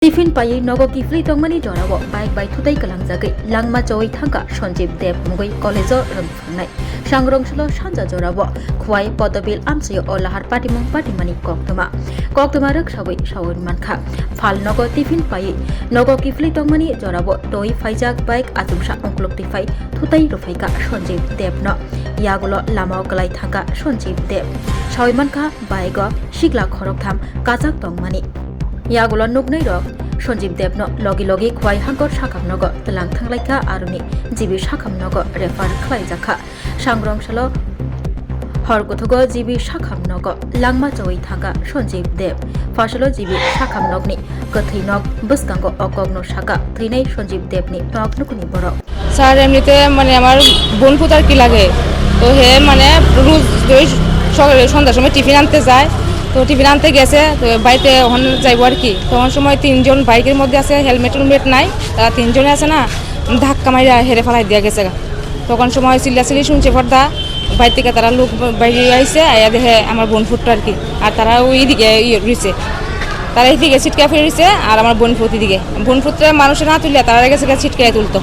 Tifin Paiwi nogo Kiphil Tongmani Jorao bike by Thutaijagwi Langma Joy Thangka Sanjit Deb Mugoi College Rungfnai Swrangchati Sanja Jorao Khwai Potobil Amsayo Olahar Patimong Patimani Koktoma Ruksawi Shawin Manka Fal nogo Tifin Paiwi nogo Kiphil Tongmani Jorao Doi Faijak bike Atumsha Onkloktifai Thutaijagwi Sanjit Deb no Yagulo Lama Okalai Thangka Sanjit Deb Shawin Manka Baigo Shigla Khoroktham Kazak Tongmani Yagulo nugnai rok Sanjit Debno logi khwai hangkor sakamnogo telang thanglaika aruni jibi sakamnogo refer khlaijaka Swrangchati horgothogo jibi sakamnogo Langma Joy Thangka Sanjit Deb fasalo jibi sakamnogni kathainog buskango okogno saka trinai Sanjit Debni noknukuni borok sir এমনিতে মানে আমার বোন পুতার কি লাগে তো হে মানে রোজ সকালে সন্ধ্যার সময় টিফিন আনতে যায় তো টিফিন আনতে গেছে তো বাইতে ওখানে যাইব আর কি তখন সময় তিনজন বাইকের মধ্যে আছে হেলমেট নাই তারা তিনজনে আছে না ধাক্কা মাইরা হেরে ফেলাই দিয়া গেছে তখন সময় চিল্লাচিল্লি শুনছে পর্দা বাইর থেকে তারা লোক বাইরে আইসে আয়া দেখে আমার বোন ফুটটা আর কি আর তারা ওই দিকে রয়েছে তারা এইদিকে ছিটকা ফিরে রয়েছে আর আমার বোন ফুট দিকে বোন ফুটতে মানুষের না তুললে তারা গেছে ছিটকায় তুলতো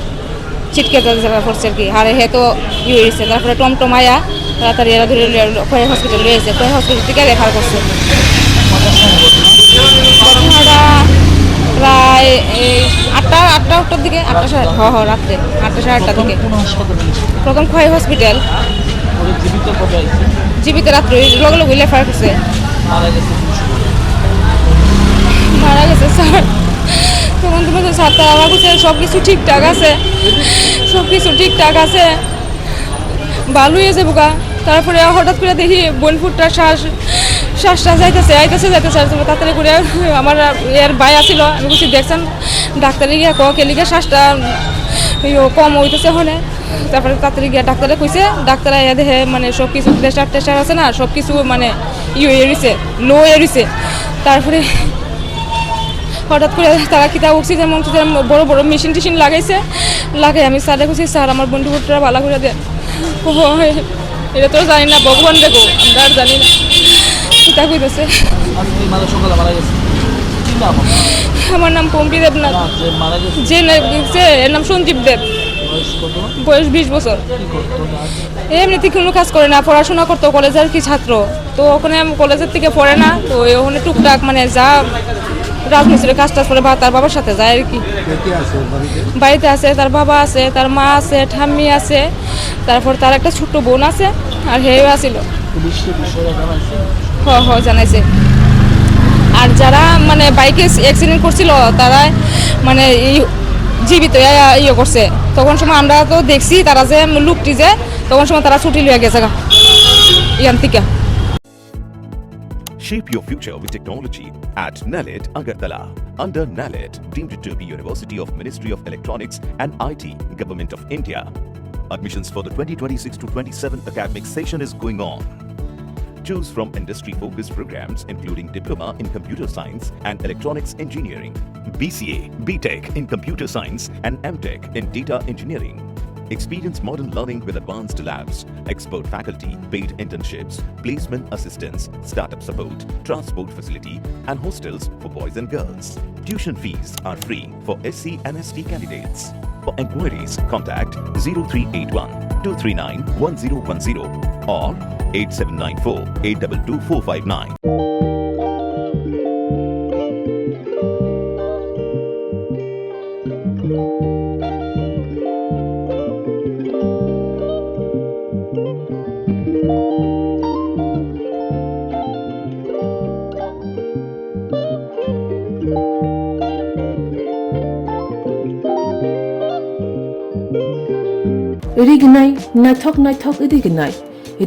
ছিটকে করছে আর কি আর হে তো হয়েছে তারপরে টমটম আয়া তাড়াতাড়ি এরা ধরে কয়ে হসপিটাল রয়েছে কয়ে হসপিটাল থেকে রেফার করছে ঘটনাটা প্রায় আটটার দিকে রাত্রে 8টা সাড়ে 8টার দিকে প্রথম খয়ে হসপিটাল জীবিত রাত্রে লগে রেফার করছে মারা গেছে স্যার তখন তুমি স্যার তারা আমার কাছে সব কিছু ঠিকঠাক আছে ভালো হয়েছে বোকা তারপরে হঠাৎ করে দেখি বোনফুটটা শ্বাসটা যাইতেছে তাড়াতাড়ি করে আমার এর ভাই আসছিল আমি বলছি দেখছেন ডাক্তারে গিয়ে কেলিকে শ্বাসটা কম হইতেছে ওখানে তারপরে তাড়াতাড়ি গিয়ে ডাক্তারে কইছে ডাক্তার দেখে মানে সব কিছু প্রেশার আছে না সব কিছু মানে লো এরিছে তারপরে হঠাৎ করে তারা কিতা অক্সিজেন বড় বড় মেশিন লাগাইছে আমি স্যারে কইছি স্যার আমার বন্ধুটা ভালো করে দেন এটা তো জানি না ভগবান দেখো আমরা আর জানি না কিতা কইতেছে আমার নাম পম্পি দেবনাথ এর নাম সঞ্জীব দেব বয়স 20 বছর এমনিতে কোনো কাজ করে না পড়াশোনা করতো কলেজের কি ছাত্র তো ওখানে কলেজের থেকে পড়ে না তো ওখানে টুকটাক মানে যা রাজমিস্ত্রির কাজ করে তার বাবার সাথে যায় আর কি বাড়িতে আছে তার বাবা আছে তার মা আছে ঠাম্মি আছে তারপর তার একটা ছোট্ট বোন আছে আর হেও আসিল জানাইছে আর যারা মানে বাইকে অ্যাক্সিডেন্ট করছিল তারা মানে জীবিত করছে তখন সময় আমরা তো দেখছি তারা যে লোকটি যে তখন সময় তারা ছুটি লিয়ে গেছে ইয়ান থেকে Shape your future with technology at NALED Agartala. Under NALED, deemed to be University of Ministry of Electronics and IT, Government of India. Admissions for the 2026 to 27 academic session is going on. Choose from industry-focused programs including Diploma in Computer Science and Electronics Engineering, BCA, BTech in Computer Science and MTech in Data Engineering. Experience modern learning with advanced labs, expert faculty, paid internships, placement assistance, startup support, transport facility, and hostels for boys and girls. Tuition fees are free for SC and ST candidates. For enquiries, contact 0381 239 1010 or 8794 822459. Rignai, Naithok Rignai.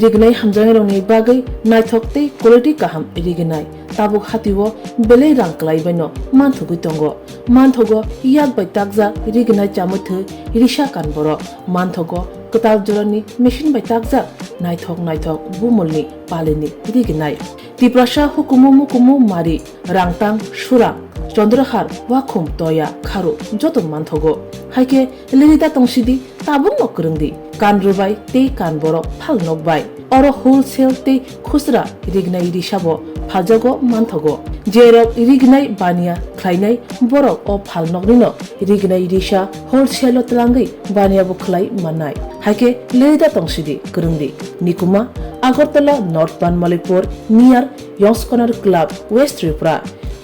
Rignai Hamjang Roni Bagay, Naithokte, Quality Kaham, Rignai. Tabuk Hatiwo, Bele Ranklai Beno, Mantogutongo, Mantogo, Yad by Tagza, Rignai Jamuthu, Risha Kanboro, Mantogo, Kotal Jolani, Machine by Tagza, Naithok, Bumulni, Palini, Rignai. Tiprasha Hukumu Mari, Rangtang, Shurang. Chandrahar, Wakum, Toya, Karu, Joton Mantogo. Haike, Lilita Tongsidi, Tabun Nokrindi, Kanrubai, Te Kanboro, Palnokbai, or a wholesale te Kusra, Rignai Rishabo, Pajago, Mantogo. जेराव रिगनाय बानिया खायनाय बरक अ फालनगनि न रिगनाय रिसा wholesale तलांगै बानियाबो खलाय मानाय हाके लेदा तंसिदि करंदि निकुमा Agartala north Banamalipur near young's corner club west Tripura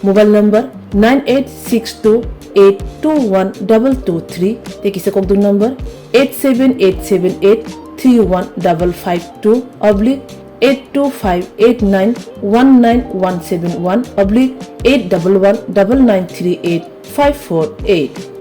mobile number 9862821223 ते किसे कोकदुन number 87878315552 82589191171 /8119938 548